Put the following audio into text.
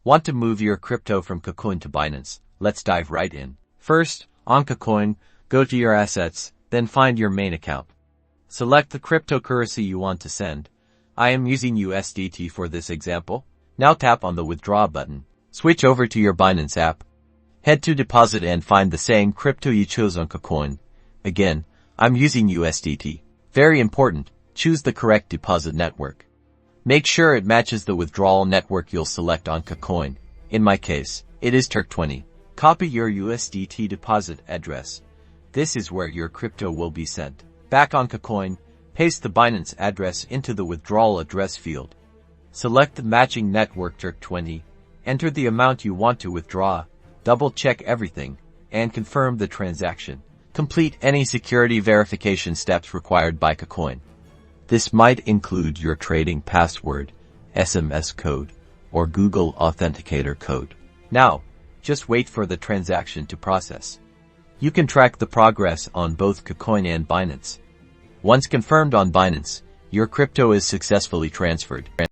Want to move your crypto from Kucoin to Binance? Let's dive right in. First, on Kucoin, go to your assets, then find your main account. Select the cryptocurrency you want to send. I am using USDT for this example. Now tap on the withdraw button. Switch over to your Binance app. Head to deposit and find the same crypto you chose on Kucoin. Again, I'm using USDT. Very important, choose the correct deposit network. Make sure it matches the withdrawal network you'll select on Kucoin. In my case, it is Turk20. Copy your USDT deposit address. This is where your crypto will be sent. Back on Kucoin, paste the Binance address into the withdrawal address field. Select the matching network Turk20. Enter the amount you want to withdraw. Double-check everything, and confirm the transaction. Complete any security verification steps required by Kucoin. This might include your trading password, SMS code, or Google Authenticator code. Now, just wait for the transaction to process. You can track the progress on both Kucoin and Binance. Once confirmed on Binance, your crypto is successfully transferred.